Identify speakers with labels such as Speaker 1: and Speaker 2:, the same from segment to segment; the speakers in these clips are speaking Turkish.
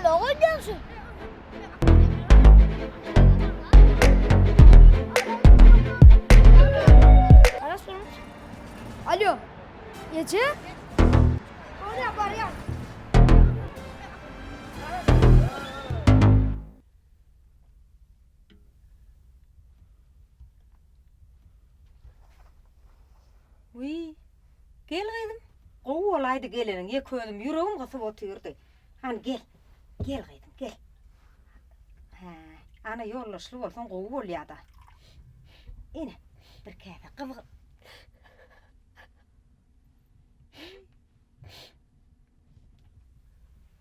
Speaker 1: öyle oynayacaksın. Arasın. Alo. Gece? Oraya var ya.
Speaker 2: Uy, gel kaydım. Qovu olaydı gelenin, yeköydüm, yüreğim kısıp oturdu. Hani gel kaydım, gel. Ana yollaşlı olsan qovu ol ya da. Yine, bir kayda kıvıl.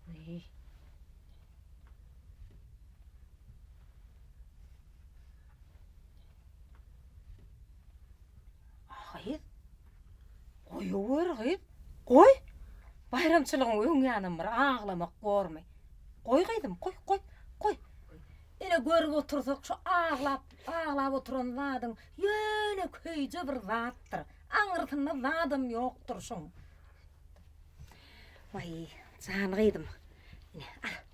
Speaker 2: Uy. Hayır. Koyuver kayıp. Koy. Bayramçılığın öňýanam bir ağlamak gormay. Koy kaydım, koy. Ene görüp otursak şu ağlap oturan zadyň ýöne köýje bir zatdyr. Aňyrtynda zadym ýokdur şoň. Vay, jan kaydım. Ene,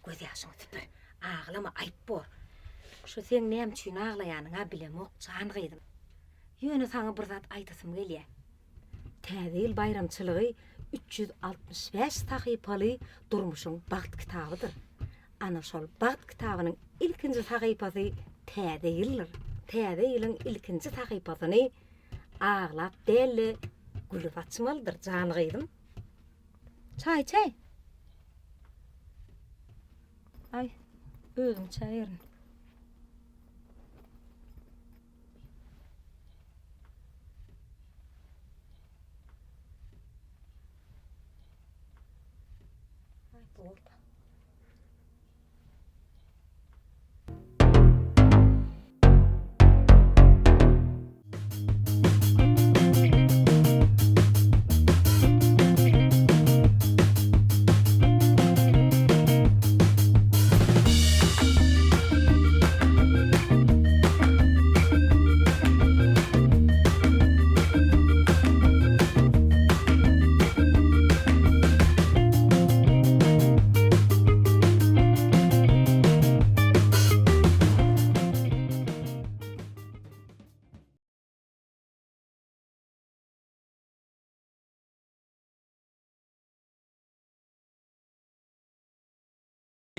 Speaker 2: göz ýaşyňy tüpür. Ağlama, aýp bor. Şu sen näme üçin ağlaýanyňa bilemok, jan kaydım. Ýöne saňa bir zat aýtasym gelýär. Taze ýyl bayramçylygy 365 sahypaly durmuşyň bagt kitabydyr. Ana şol bagt kitabynyň ilkinji sahypasy Taze ýyldyr. Taze ýylyň ilkinji sahypasyny ağlap däli gülüp açmalydyr, jan kydym. Çay. Ay, özüm çay erin. Orada.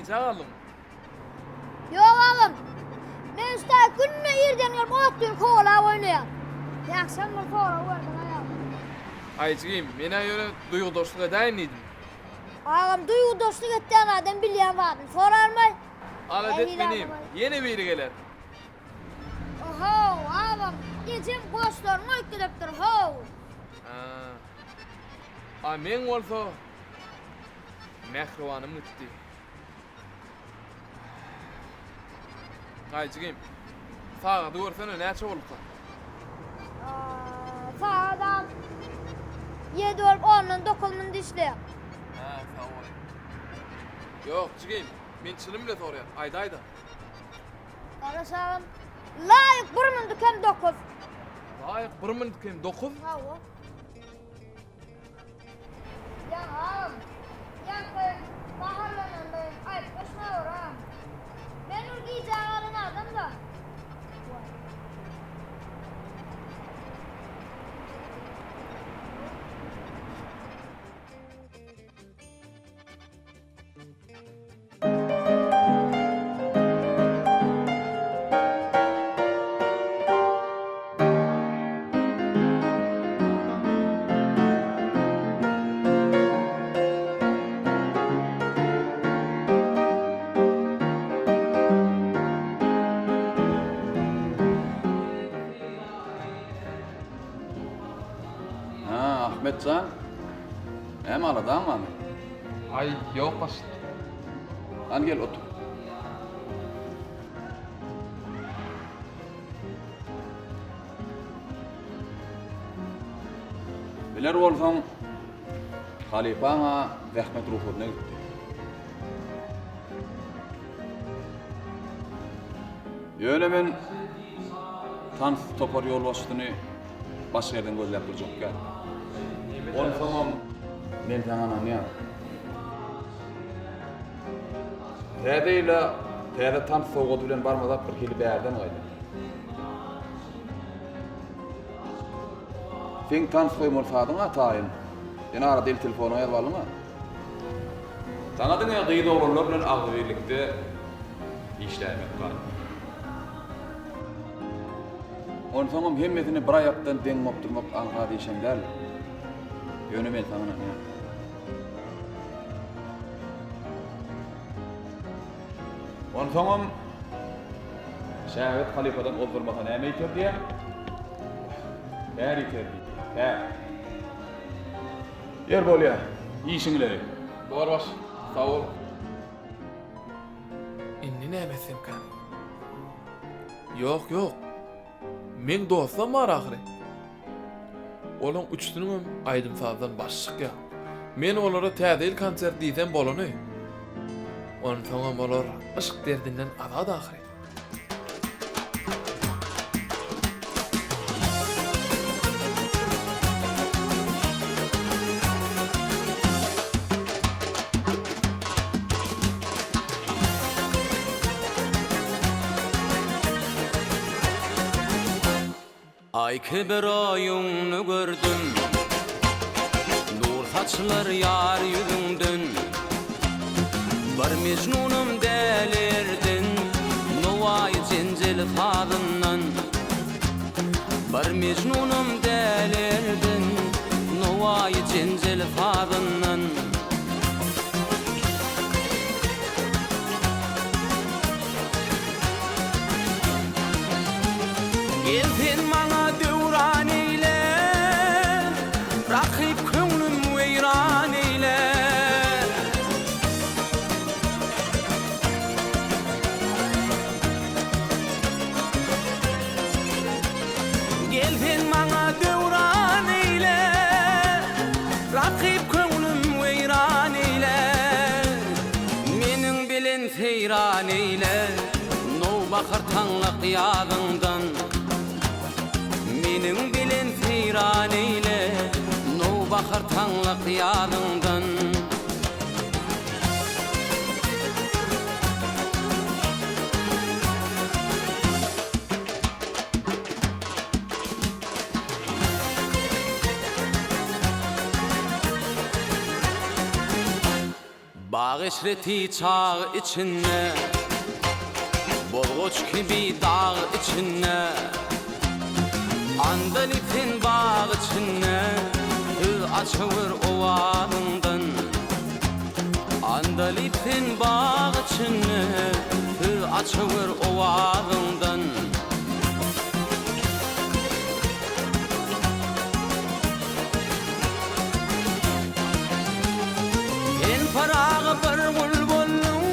Speaker 3: Çağalım.
Speaker 1: Yok oğlum. Ben usta gününe yerden gelip oturup kola oynayan. Yaksan mı kola oynayan ya?
Speaker 3: Ayçigim, mene ýöne duýgu dostluk edäýin idim.
Speaker 1: Ağam duygu dostluk ettiğin adam bilýän vardı. Sorarmay.
Speaker 3: Ala detmenim, yeni biri geler.
Speaker 1: Oho, ağam. Geçen boşlarını öykülepdir, ho.
Speaker 3: Men bolsa mehribanym gitdi. Ayçigim, sağa görsene näçe bolupsa?
Speaker 1: Sağdan 7 olup 10'un 9'un dişli.
Speaker 3: Sağ ol. Yok, çigim, men çynym bile sorýar. Ayda.
Speaker 1: Karasağım. Layık 1'in dükkan 9.
Speaker 3: Laýyk 1 minut kim 9?
Speaker 1: Ha o. Ya ağam. Yankı baharlanan ben ayıp başına uğram. Ben urgiyeceğim alın adam da.
Speaker 4: Ahmetcan, hem aladan mı?
Speaker 3: Ay, yok basit.
Speaker 4: Lan gel otur. Biler bolsam, Halifana rahmet ruhuna gitti. Ýöne men Tans topar yol başlygyny başga ýerden gözläp durjak gel. Bolsam men taňa näme? Taze ile Taze tanış soğudu bilen barmadak bir hili bärden gaýdy. Sen tanış koymur sadyň ataýyn. Ýene ara del telefonu ýazyp aldyňa. Sana diňe gyýdy oglanlar bilen agly birlikde işlämek bar. Onu soňam hemmesini bir aýakdan deň mopturmak aňa diýşen däl. Ýöne men sana ne? Onu soňam şähet halifadan oldurmaka näme ýetir diýe? Bäri ýetir. Hä. Yer bolýa. İşiňleri.
Speaker 3: Doğru baş. Sağ ol. Inni nämesem kan? Yok. Men dostum var ahire. Olan üçtünüm aydın sazdan başlık ya. Men olara Taze konsert diýsem bolany. Onun soňam olar ışık derdinden azad ahire.
Speaker 5: Ay kiber oyunu gördüm, nur saçlar yar yüzünden. Bir mecnunum delirdin, nuvay cencel fadından. Bir mecnunum delirdin, nuvay cencel fadından. Gelsin bana devran eyle, rakip köngülüm veyran eyle. Gelsin bana devran eyle, rakip köngülüm veyran eyle. Menin bilen seyran eyle, no bakar tanlık yadından. Menin bilen seyran eyle, no bakar tanlık yadından. Bağ eşreti çağ içinde, bolgoç gibi dağ içinde. Andalipin bağ içinde, hı açılır ovadından. Andalipin bağ içinde, hı açılır ovadından. En parağı bir bulbulun,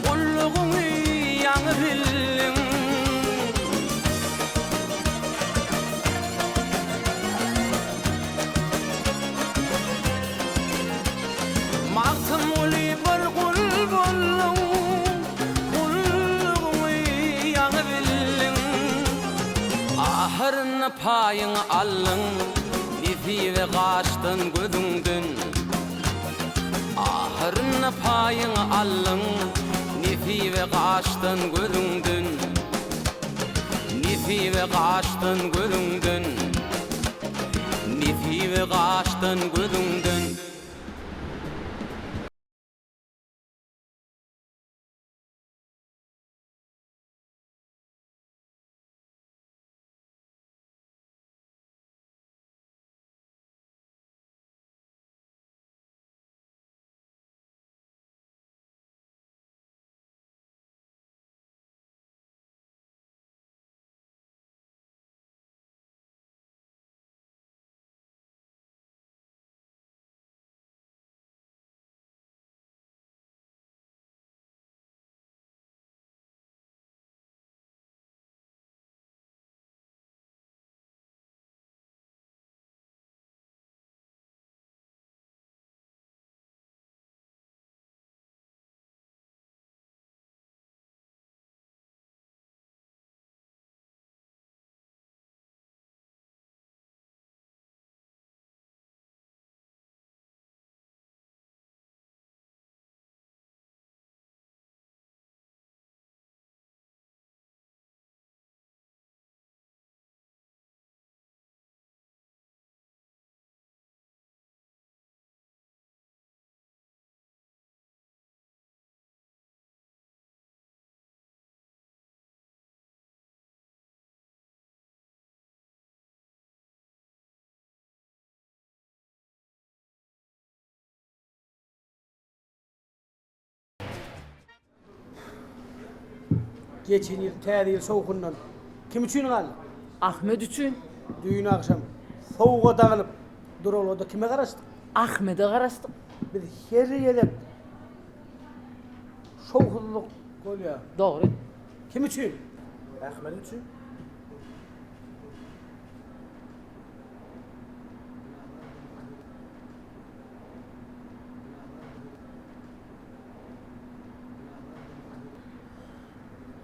Speaker 5: kulluğunu yanı billin. Maqtım uli bir bulbulun, kulluğunu yanı billin. Ahırını payını allın, nifi ve kaçtın gözündün. Ahırını payını allın, nifi ve kaçtın gözündün. Nifi ve kaçtın gözündün. Nifi ve kaçtın gözündün.
Speaker 6: Geçen yıl Taze yıl soğukundan. Kim üçün gal?
Speaker 7: Ahmet üçün.
Speaker 6: Düğün akşam soğuğa dağılıp duraloda kime karıştık?
Speaker 7: Ahmet'e qarastık.
Speaker 6: Biz her yelep soğukluk kolya.
Speaker 7: Doğru.
Speaker 6: Kim üçün? Ahmet üçün.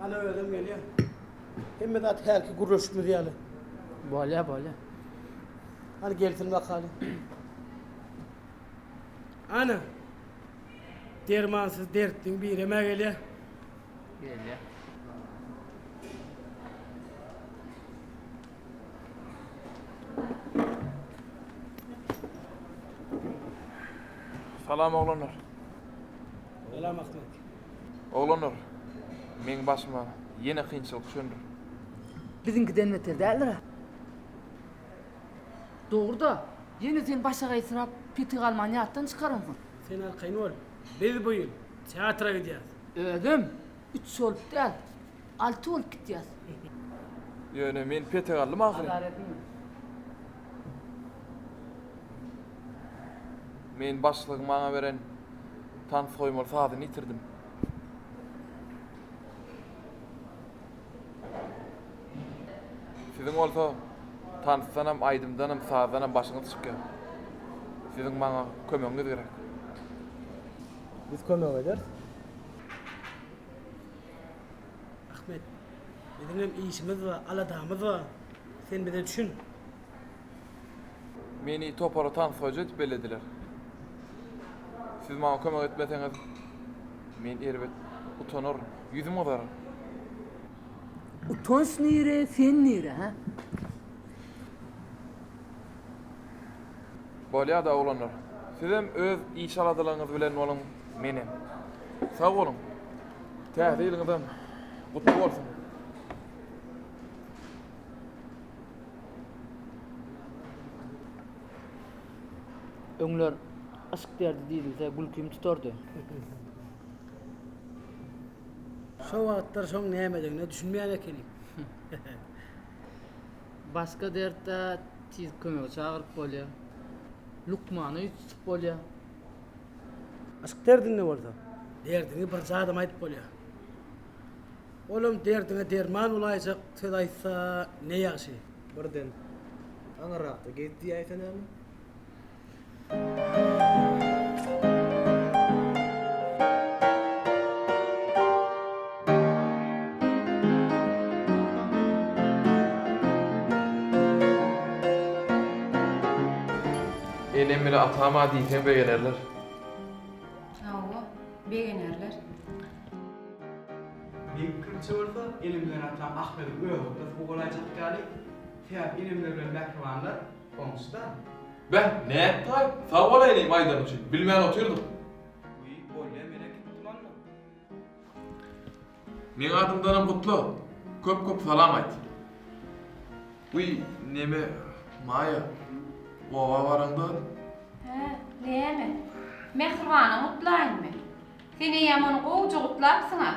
Speaker 6: Ana öldüm geliyor. Hem de her ki guruşmu diyalı.
Speaker 7: Böyle böyle.
Speaker 6: Hani gelsin bakalım. Ana. Dermansız derttin bir yere geliyor.
Speaker 7: Gel ya.
Speaker 3: Salam oğlanlar.
Speaker 6: Selam Ahmet.
Speaker 3: Oğlanlar. Men başıma yine kıyınçılık söndür.
Speaker 7: Bizimkiden beter değildir. Doğru da. Yine sen başa gaysırap piti Almanya'dan çıkarınsın.
Speaker 6: Sen arkayın ol. Biz bu yıl tiyatra gideceğiz.
Speaker 7: Ödüm. 3 olup değil. 6 olup gideceğiz.
Speaker 3: Yöne men pete gallym ahire. Men başlygyny maňa beren tan soýmaly sadyny itirdim. Sizin olsa tanışsanam, aydımdanam, sağdanam başyňyz çykýar. Sizin maňa kömegiňiz gerek.
Speaker 6: Biz kömek eder. Ahmet. Bizim hem işimiz var, aladamız var. Sen bize düşün.
Speaker 3: Meni topara tanışyjy etip belediler. Siz maňa kömek etmeseňiz, men erbet utanır, yüzüm olar.
Speaker 7: Utans nire, sen nire ha?
Speaker 3: Bolýa da oğlanlar. Siz hem öz iş aladalaryňyz bilen bolun menem. Sag bolun. Taze ýylyňyzdan gutly bolsun.
Speaker 7: Öňler aşk derdi diýilse gülküm tutardy.
Speaker 6: Şu wagtlar şoň nämedigine düşünmeýän ekenik.
Speaker 7: Başka derde tiz kömek çağırıp bolýar. Lukmany tutip bolýar.
Speaker 6: Aşk derdin ne bolsa? Derdini bir zadam aýdyp bolýar. Oğlum derdine derman ulayacak söz aýtsa ne ýaşy?
Speaker 8: Birden aňyrakda getdi aýtanamy.
Speaker 3: Enem bile atama diýsen beýenerler.
Speaker 2: Hawa, beğenerler.
Speaker 8: Mümkünse bolsa elimden atam Ahmet'i öýüp bu bolajak gali. Täp elimden bilen mährimanlar oňusda.
Speaker 3: Ben ne ettim? Sağ olayım aydan için. Bilmeyen oturdum.
Speaker 8: Bu bolýa mene gitdimanmy?
Speaker 3: Men adımdanam kutlu. Köp salam ayt. Uy, neme Maya. Ova varanda.
Speaker 2: He, näme? Mehriwany gutlaýmy? Seni ýaman gowjy gutlapsyňa.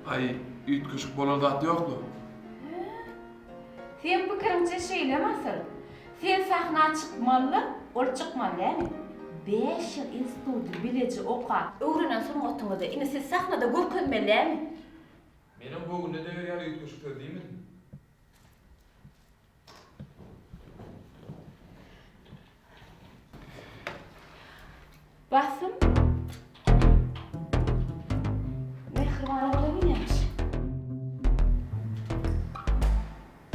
Speaker 3: Ay, ütküşük bolan zat ýokdu.
Speaker 2: Sen pikirimçe şeýlemäsir. Sen sahna çykmaly, ol çykmaly näme? 5 ýyl institutda bileji oka, öwrenen soň otuňda ine sen sahnada görkezmeli näme?
Speaker 3: Menin bu günde de ýaly ütküşük diými?
Speaker 2: Basım. Mehriwany bolabilýarmy?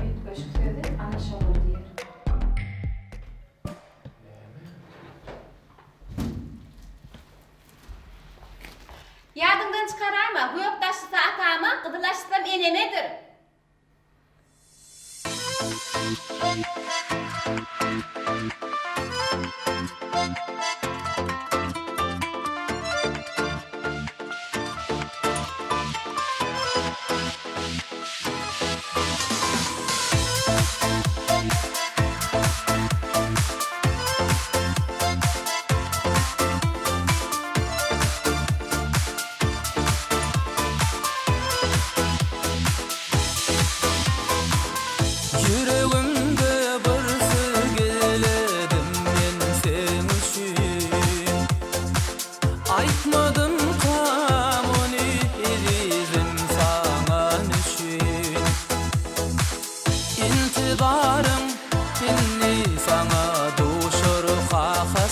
Speaker 2: Ütküşük sözi ana şoňa diýer. Ýadyňdan çykaraýma, bu ýokdaşysa atama, gydylaşsam enemedir.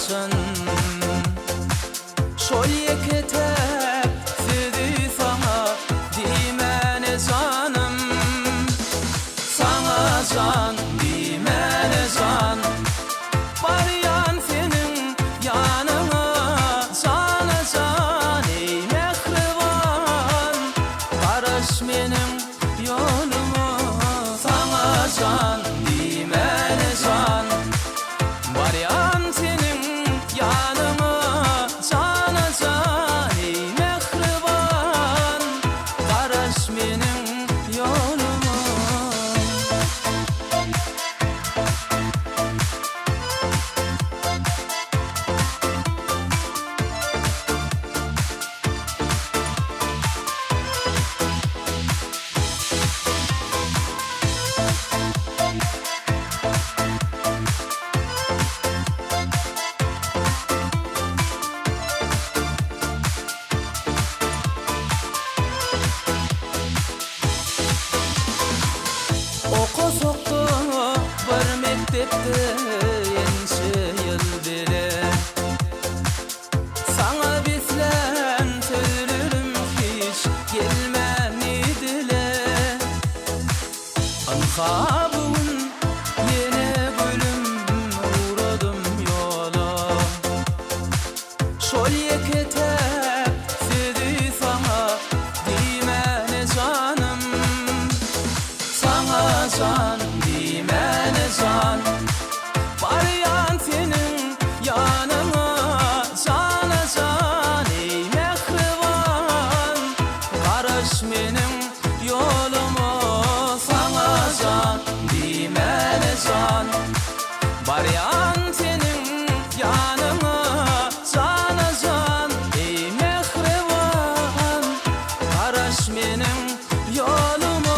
Speaker 5: başın şol yeketep sizi sana dimene canım sana can dimene can Baryan senin yanına sana can ey mehriban Barış benim yoluma sana can dimene can Baryan senin yanına sana can ey mehriban Barış benim yoluma Oku soktu bir mektepte enşe yıl bile Sana bizlen söylerim hiç gelmeni dile Ankabun yine bölüm uğradım yola Şol yeketep sizi sana dimene canım Sana can dimene can Baryan senin yanına sana can ey mehriban Karış benim yoluma sana can dimene can Baryan senin yanına sana can ey mehriban Karış benim yoluma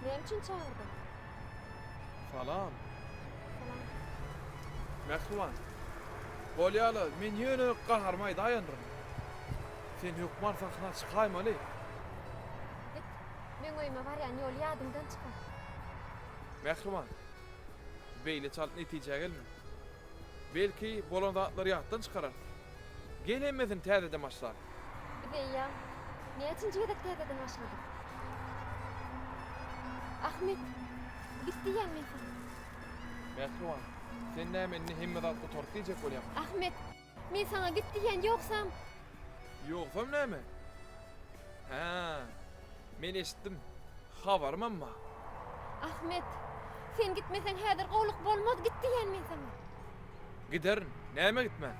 Speaker 1: Ne için çağırdın?
Speaker 3: Salam. Mehriban. Bolyalı, men ýöne gaharmay daýandyryn. Sen hukman sakyna çykaýmaly.
Speaker 1: Git. Men oýma baryan ýol ýadymdan çykar.
Speaker 3: Mehriban. Beýle çalyp netije gelme. Belki bolan zatlar ýatdan çykarar. Gelemezin täzeden başlar.
Speaker 1: Beýa. Ne için jegedek täzeden başlady? Ahmet. Gitti ýa-me.
Speaker 3: Mehriban. Sen nämenni hemme zatda tork diýjek bolýar.
Speaker 1: Ahmet. Men sana gitti ýen ýoksam.
Speaker 3: Ýoksam näme? Ha. Men eşitdim. Habarym amma.
Speaker 1: Ahmet. Sen gitmesen häzir gowluk bolmaz gitti ýen men sana.
Speaker 3: Giderin. Näme gitme?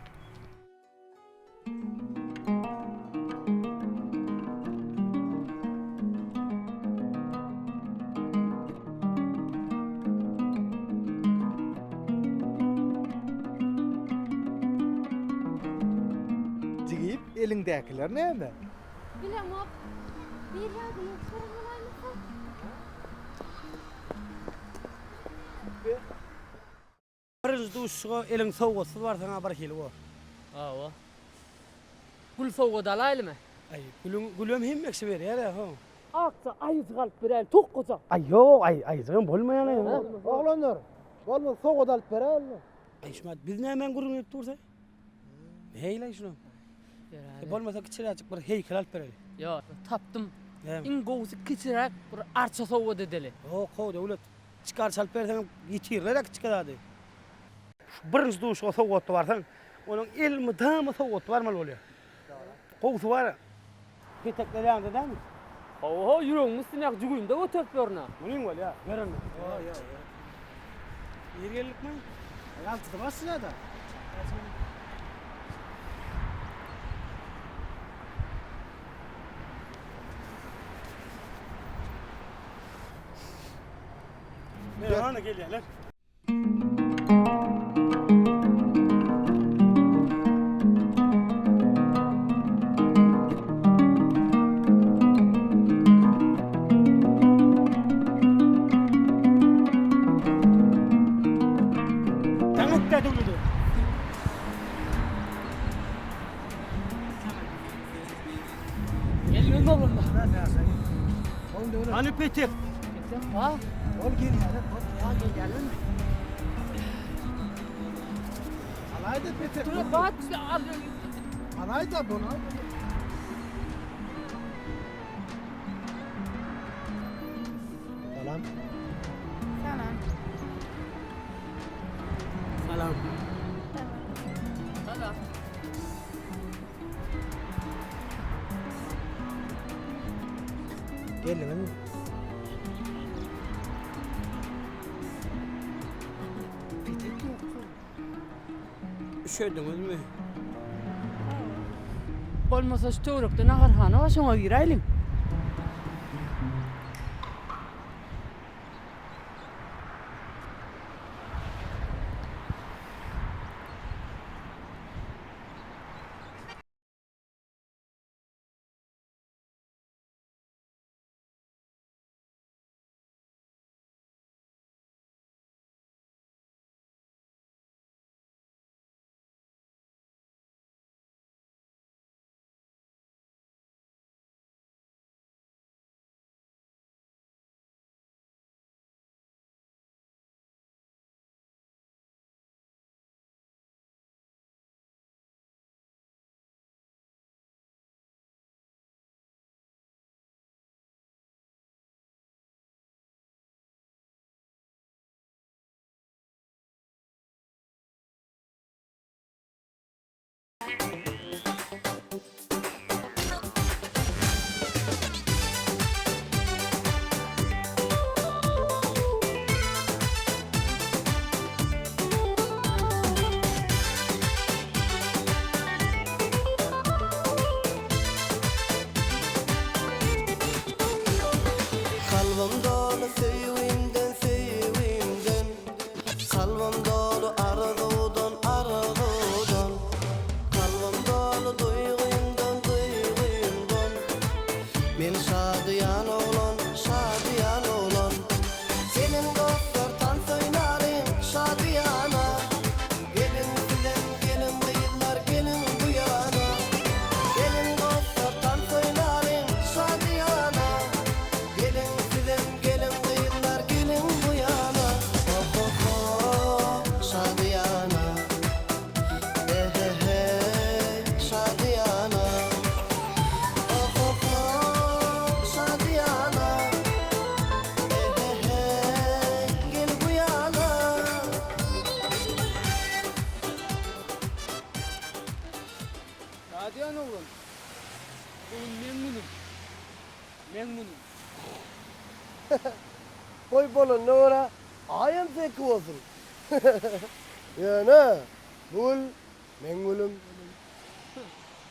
Speaker 9: Jigip elingdekiler näme?
Speaker 1: Bilemok. Bir ýadyny soramaýmyň?
Speaker 6: Birinci duşuğa elin soğuğusu var sana bir kilo o.
Speaker 7: Awa. Gül soğuğa dalaylymy?
Speaker 6: Ay gülüm hemmeksi ber ya ha.
Speaker 7: Aksa ayız galyp berel tokkuza.
Speaker 6: Ay yo ayızın bolmayan ya.
Speaker 9: Oğlanlar, bolma soğuk alıp bereli.
Speaker 6: Ay şumat biz nämen gurulup dursa? Neyle şunu? Bolmasa kiçire açık bir heykel alıp bereli.
Speaker 7: Yo, tapdım.
Speaker 6: Hem.
Speaker 7: İn gowsy kiçirak bir arça soğuğa dedeli.
Speaker 6: O ko devlet çıkar çalıp bersen yitirlerek çıkarady. Birinci duşuğa soğuk varsan onun ilmi tamı soğuk var mı oluyor? Kovsu var. Petekleri yanında değil mi?
Speaker 7: Oho, yüreğimiz sinek jügüýünde ötöp berna.
Speaker 6: Munin var ya, verin. Ya. Yergelik mi? Altıda bassın ya da. Ne yana geliyor lan? Tanıt da dolu.
Speaker 7: Elimiz oğlum da.
Speaker 6: Hani Peter?
Speaker 7: Ha?
Speaker 9: Ol gel ya.
Speaker 7: Ya gelin.
Speaker 9: Alaydı Peter.
Speaker 7: Dur bak al.
Speaker 9: Alaydı bunu. Salam.
Speaker 1: Tamam.
Speaker 6: Salam.
Speaker 7: Hala.
Speaker 9: Gelin mi?
Speaker 6: Üşüdünüz mü?
Speaker 7: Olmasa şu tuğrukta naharhana var şuna girelim.
Speaker 10: Kalbim dolu sevimden sevimden, kalbim dolu arzudan arzudan, kalbim dolu duyğundan duyğundan. Men şadiyan olan senin dostlar tan söylerim şadiyana. Gelin bilen gelin bıyıklar gelin bu yana. Gelin dostlar tan söylerim şadiyana. Gelin bilen gelin bıyıklar gelin bu yana. Oh oh oh şadiyana. Hey hey hey şadiyana. Oh oh oh şadiyana. Hey hey hey gel bu yana.
Speaker 7: Hadi ana oğlum. Ben memnunum. Memnunum.
Speaker 9: Koy bolun ne ora? Ayam zeki olsun. Ya ne? Bul. Mengulum.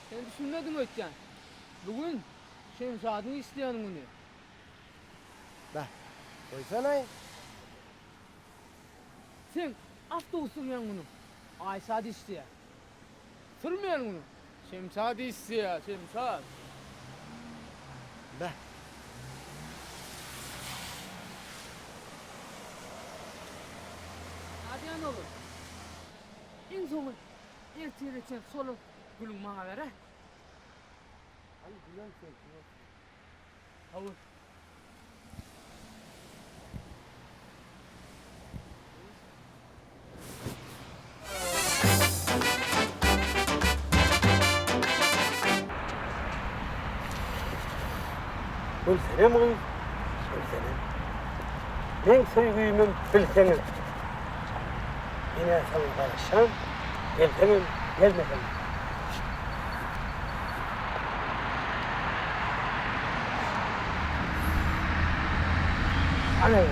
Speaker 7: Sen düşünmedin mi Ötken? Bugün Şemsad'ın isteyen günü.
Speaker 9: Koysana.
Speaker 7: Sen hafta usulmayan bunu. Aysa'da isteyen. Sırmayan bunu. Şemsad'ı isteyen. Şemsad.
Speaker 9: Be.
Speaker 7: Hadi ana oğlum. En sonu erteletsen solu gülüm bana ver ha.
Speaker 9: Hadi güzel şey.
Speaker 7: Havur.
Speaker 6: Gülsene mi? Gülsene. Ben sevgiyimin bilseniz. Yine sana barışan, gelseniz, gelmeseniz. Ana öyle.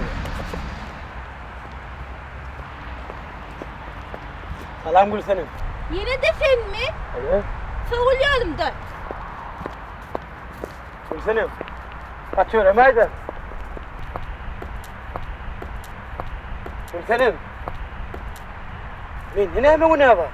Speaker 6: Salam Gülsenim.
Speaker 1: Yine de sen mi?
Speaker 6: Evet.
Speaker 1: Söylüyorum da.
Speaker 6: Gülsenim. Kaçıyorum haydi. Gülsenim. Ben yine mi bu ne var?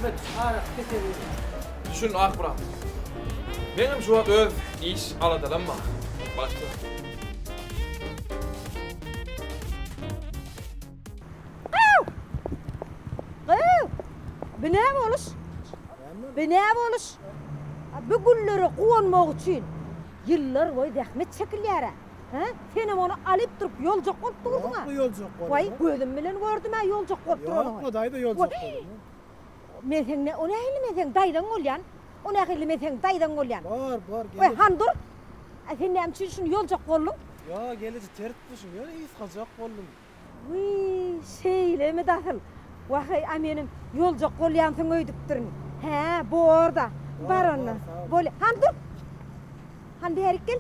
Speaker 7: Met arak keselim.
Speaker 3: Düşün akbıram. Benim şu an öz iş aladılanma. Başka.
Speaker 2: Bine boluş. Bine boluş. Bu gülleri kuvanmak için yıllar boyu zahmet çekilýär. Ha? Senem onu alıp durup yolcak bolup durdun ha.
Speaker 6: Yolcak boldu.
Speaker 2: Vay gözüm bilen gördüm ha yolcak bolup durduğunu.
Speaker 6: Yok, dayda yolcak boldu.
Speaker 2: Men sen ne, o nähili men sen daydan bolýan? O nähili men sen daydan bolýan?
Speaker 6: Bar,
Speaker 2: Vay
Speaker 6: gel.
Speaker 2: handur. Sen näme üçin şunu yolcak boldun?
Speaker 6: Ya gelece terip düşün. Ya iz kazak boldum.
Speaker 2: Vay, şeyleme dahil. Vay, amenim yolcak bolýansyň öýdükdirin. He, bu orada. Bar onna. Bol, handur. Han berik gel.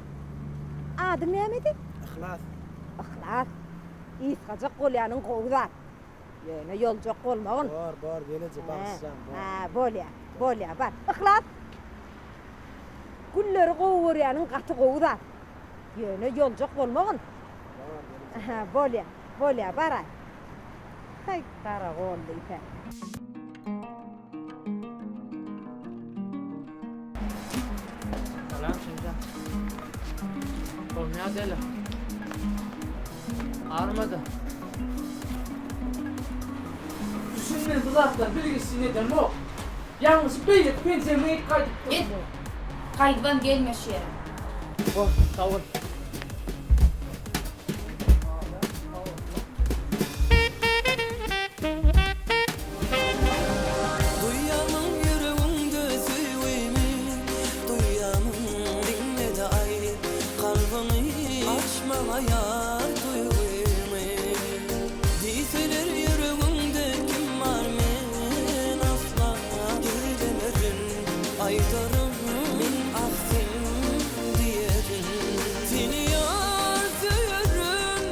Speaker 2: Adım näme edi?
Speaker 6: İhlas.
Speaker 2: Ihlas. İz kazak bolýanyň gowuzar. Ýöne yolcak bolmagyn.
Speaker 6: Bar, gelece bakışacağım.
Speaker 2: Ha, bolýa, bar. Ihlas. Gulleri gowurýanyň gaty gowuzar. Ýöne yolcak bolmagyn. Ha, bolýa, baray. Hay, kara goldy ite.
Speaker 7: Alam şimdi. Olmaya deli. Ağrımadı. Düşünmeyin dudaklar bilgisi neden o? Yalnız beylik pencereyi kaydıp durdu.
Speaker 11: Git. Kaydıban gelmiş yere.
Speaker 7: Oh, tavır.
Speaker 10: Duyamam yüreğimde sevimi, duyamam dinle de ay, kalbimi açmama yar duygumu. Diseler yüreğimde kim var men asla gidemerim, aydarım min aksim diyerim. Seni yar severim,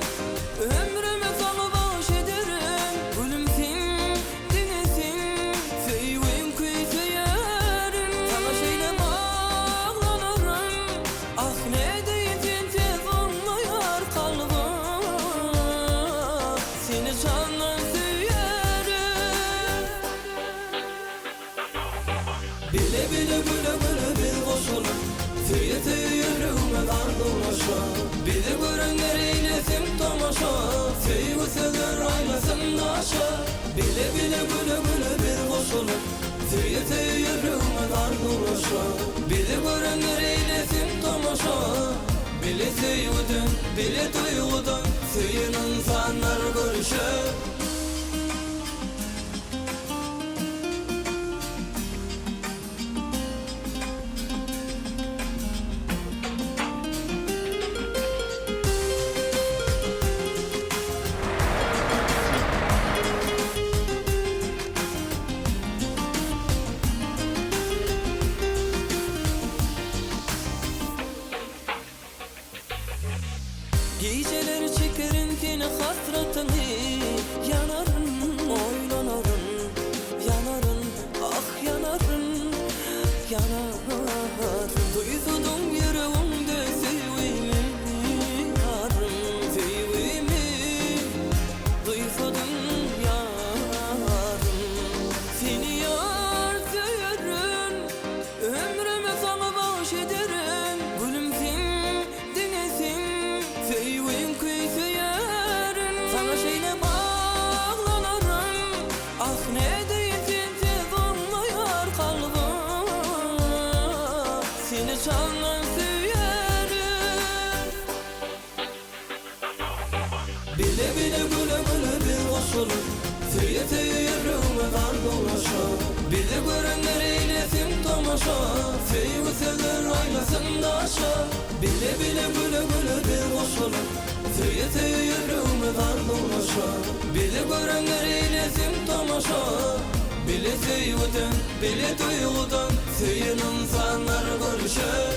Speaker 10: ömrüme sana baş ederim, gülümsin dinesin, sevim kuyseyerim. Sana şeyle bağlanırım, ah ne değilsin tez anlayar kalbim, seni candan severim. Bile bile güle güle bir koşulum, tüye tüye yüreğime dar dolaşa. Bile görenler eylesim tamaşa, sevgi sever aylasın daşa. Bile bile güle güle bir koşulum, tüye tüye yüreğime dar dolaşa. Bile görenler eylesim tamaşa, bile sevgiden, bile duygudan, sevgin insanlar görüşür. Geceler çekerim seni hasretini, yanarım, oynanarım, yanarım, ah yanarım, yanarım. Duydum yüreğimde sevimi, yarım, sevimi, duydum yarım. Seni yar severim, ömrüme sana baş ederim, gülümsin dinesin, sevim kuyseyerim. Sana şeyle bağlanırım, ah ne değilsin tez anlayar kalbim, seni candan severim. Bile bile güle güle bir koşulum, tüye tüye yüreğime dar dolaşa. Bile görenler eylesim tamaşa, sevgi sever aylasın daşa. Bile bile güle güle bir koşulum, tüye tüye yüreğime dar dolaşa. Bile görenler eylesim tamaşa, bile sevgiden, bile duygudan, sevgin insanlar görüşür.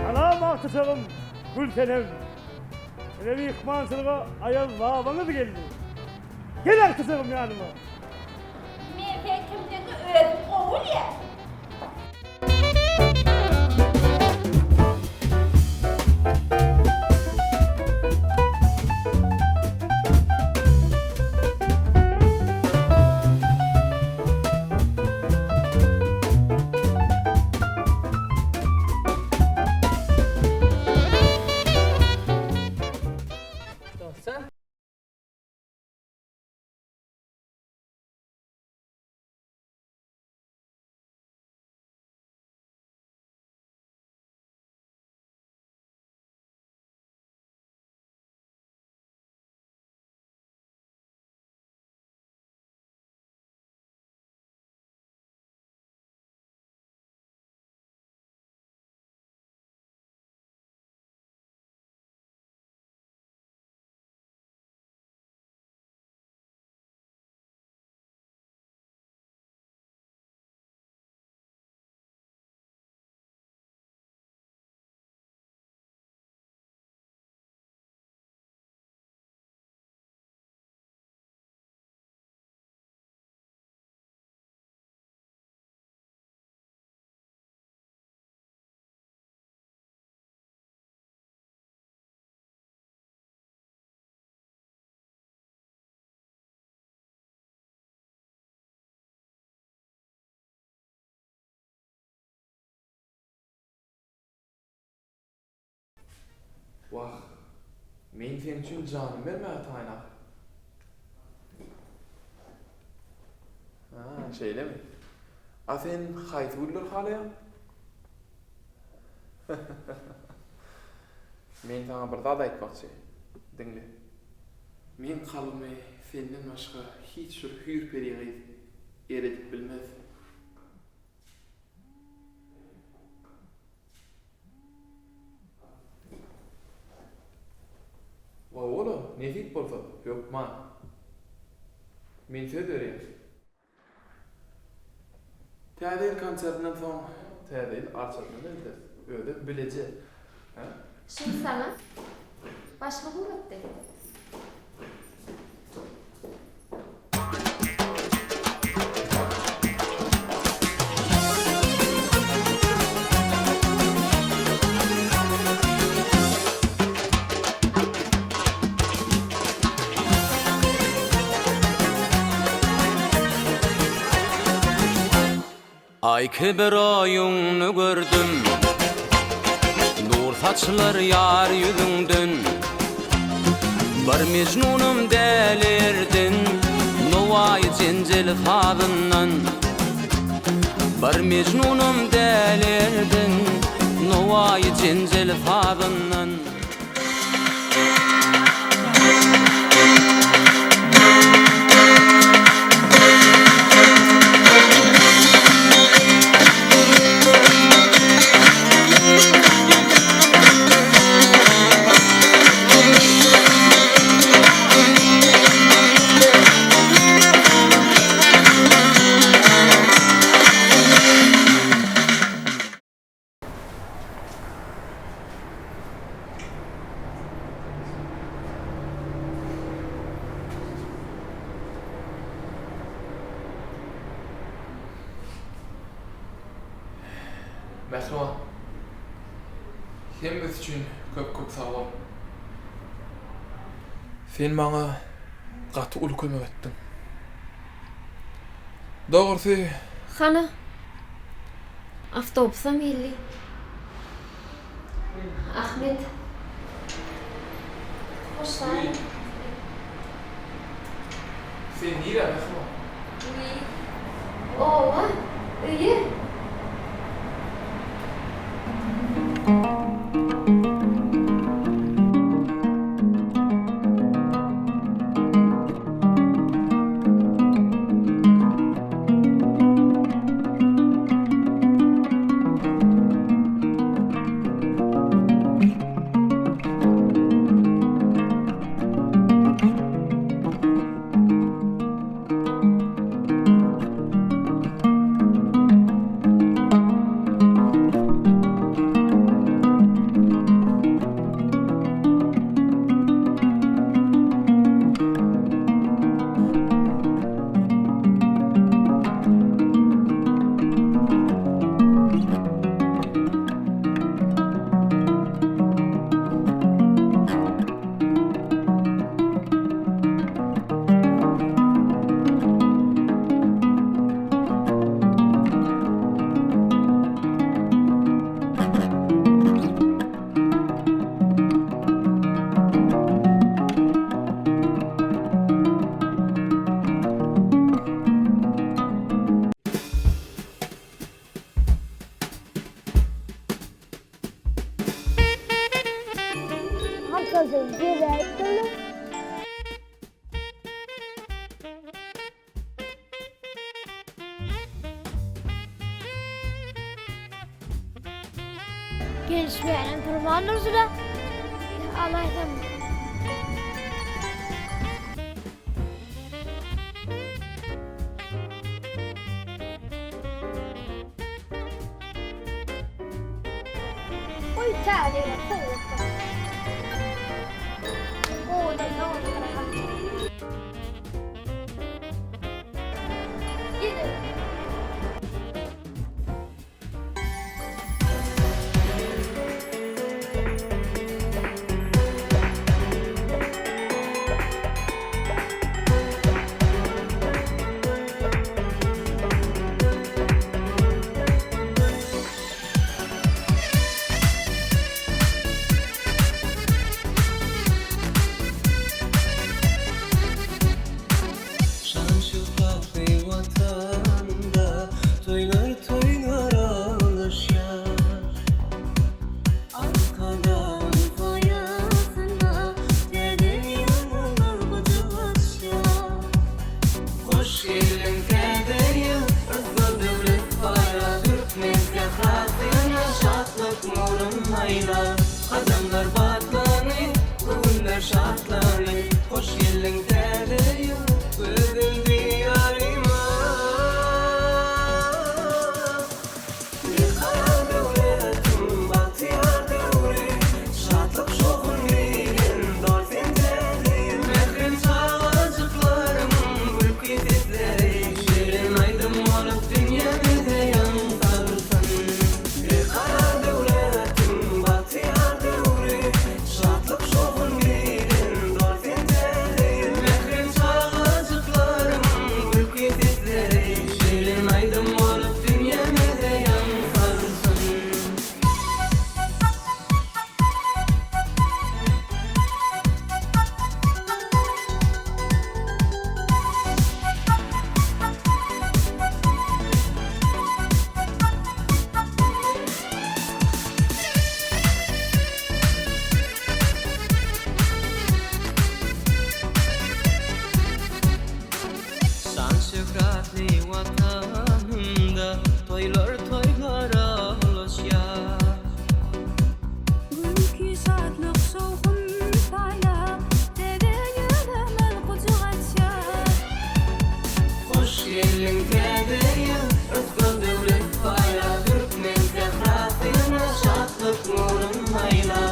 Speaker 6: Ana mahtısalım, Gültenem. Öyle bir ihmansılığa ayaz babanız geldi. Gel artısalım yanıma.
Speaker 11: Men pekimden özüm oğul ya.
Speaker 7: Dostlar.
Speaker 3: Vah, men senin için canım vermeye taynak. Ha, şeyle mi? A sen hayt vurulur halayan? Men sana bir zat aytmakçı. Dinle. Men kalbime senden başka hiç bir hür periği eredip bilmez. Va oğlum, ne deyip bolsa? Yok man. Men söz vereyim. Taze konsertinden soň Taze arçaklarını öde bilece. Ha?
Speaker 11: Şimdi sana başka bulut de.
Speaker 5: Ay kiber oyunu gördüm, nur saçlar yar yüzünden. Bir mecnunum delirdin, novay cencel fadından. Bir mecnunum delirdin, novay cencel fadından.
Speaker 3: Mehruan, hemimiz için köp sağ ol. Sen bana katı ulu kömek ettin. Doğrusu...
Speaker 11: Hana. Avtobusa milli. Ahmet. Hoş geldin.
Speaker 3: Sen nire Mehruan?
Speaker 11: İyi. Oğla, iyi.
Speaker 1: Güzel. Gelişmeyen kurban olsun da. Allah efendim. Oy Taze. Oh, no, no,
Speaker 10: Adamlar batlanı, günler şartlanı. Hoş geldin Taze, bugün diyarıma. Bir kara devletim, bahtiyar devri. Şatlık şokun verin, dolfin Taze. Mehrin çağacıklarım, gülk yetizleri. Şirin aydım olup dünyada yansarsan. Bir kara devletim, bahtiyar devri. Şatlık şokun verin, dolfin Taze. Mehrin çağacıklarım, gülk yetizleri. Şirin aydım olup dünyada yansarsan. Şan şöhretli vatanımda toylar ağlaşar.
Speaker 12: Gülki şadlık şovğun payla, dede yüreğimin kucak açar.
Speaker 10: Hoş geldin Taze, özgür devlet bayrağı. Turkmen zehrasına şatlık nurun mayla.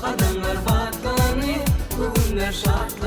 Speaker 10: Adamlar batlanı, günler şartlanı.